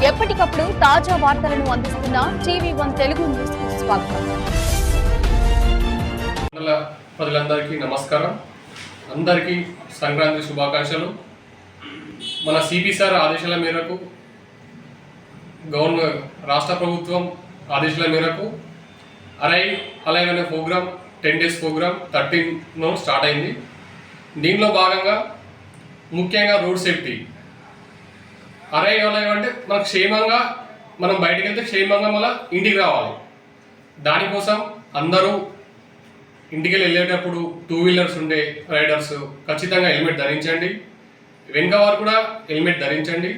ఎప్పటికప్పుడు తాజా వార్తలను అందిస్తున్న TV1 తెలుగు న్యూస్ కు స్వాగతం. ప్రజలందరికీ నమస్కారం. అందరికీ సంక్రాంతి శుభాకాంక్షలు. మన సిపి సార్ ఆదేశాల మేరకు రాష్ట్ర ప్రభుత్వం ఆదేశాల మేరకు అలైవ్ అనే ప్రోగ్రామ్ 10 days ప్రోగ్రామ్ 13 స్టార్ట్ అయింది. దీనిలో భాగంగా ముఖ్యంగా రోడ్ సేఫ్టీ అలైవ్ అంటే మనకు క్షేమంగా మనం బయటికి వెళ్తే క్షేమంగా మళ్ళీ ఇంటికి రావాలి. దానికోసం అందరూ ఇంటికి వెళ్ళేటప్పుడు 2 wheelers ఉండే రైడర్స్ ఖచ్చితంగా హెల్మెట్ ధరించండి. వెనుక వారు కూడా హెల్మెట్ ధరించండి.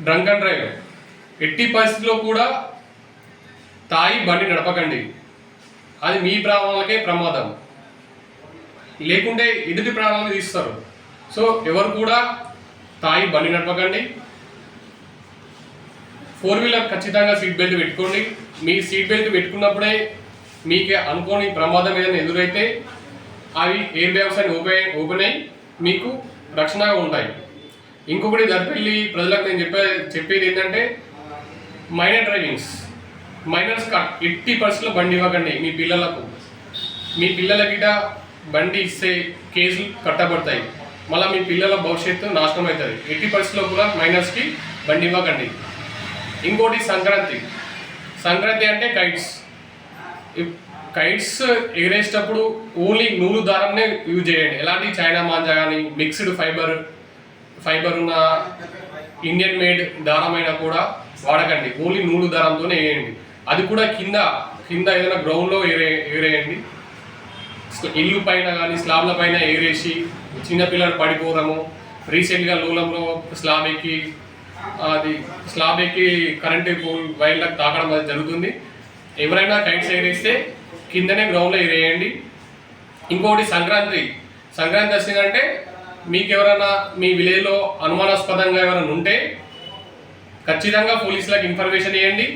డ్రంక్ అండ్ డ్రైవ్ ఎట్టి పరిస్థితుల్లో కూడా తాగి బండి నడపకండి. అది మీ ప్రాణాలకే ప్రమాదం, లేకుంటే ఎదుటి ప్రాణాలు తీస్తారు. సో ఎవరు కూడా తాగి బండి నడపకండి. 4-wheeler ఖచ్చితంగా సీట్ బెల్ట్ పెట్టుకోండి. మీ సీట్ బెల్ట్ పెట్టుకున్నప్పుడే మీకే అనుకోని ప్రమాదం ఏదైనా ఎదురైతే అవి ఎయిర్ బ్యాగ్స్ అని ఓపెన్ అయ్యి మీకు రక్షణగా ఉంటాయి. ఇంకొకటి దర్పల్లి ప్రజలకు నేను చెప్పేది ఏంటంటే మైనర్స్ ఎట్టి పరిస్థితుల్లో బండి ఇవ్వకండి. మీ పిల్లలకి బండి ఇస్తే కేసులు కట్టబడతాయి. మళ్ళీ మీ పిల్లల భవిష్యత్తు నాశనం అవుతుంది. ఎట్టి పరిస్థితుల్లో కూడా మైనర్స్కి బండి ఇవ్వకండి. ఇంకోటి సంక్రాంతి అంటే కైట్స్ ఎగరేసేటప్పుడు ఓన్లీ నూలు దారంనే యూజ్ చేయండి. ఎలాంటి చైనా మాంజా కానీ మిక్స్డ్ ఫైబర్ ఉన్న ఇండియన్ మేడ్ దారమైనా కూడా వాడకండి. ఓన్లీ నూలు దారంతోనే వేయండి. అది కూడా కింద ఏదైనా గ్రౌండ్లో ఎగరేయండి. ఇల్లు పైన కానీ స్లాబ్ల పైన ఎగరేసి చిన్నపిల్లలు పడిపోవడము. రీసెంట్గా లూలంలో స్లాబ్ ఎక్కి కరెంటు పోల్ వైర్లకు తాకడం అది జరుగుతుంది. ఎవరైనా కైట్స్ ఎగరేస్తే కిందనే గ్రౌండ్లో ఎగరేయండి. ఇంకోటి సంక్రాంతి వచ్చిందంటే మీకు ఎవరైనా మీ విలేజ్లో అనుమానాస్పదంగా ఎవరైనా ఉంటే ఖచ్చితంగా పోలీసులకు ఇన్ఫర్మేషన్ ఇవ్వండి.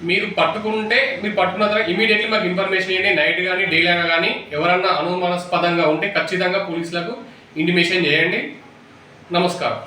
మీరు పట్టుకున్న తర్వాత ఇమీడియట్లీ మాకు ఇన్ఫర్మేషన్ ఇవ్వండి. నైట్ కానీ డే అయినా కానీ ఎవరన్నా అనుమానాస్పదంగా ఉంటే ఖచ్చితంగా పోలీసులకు ఇంటిమేషన్ చేయండి. నమస్కారం.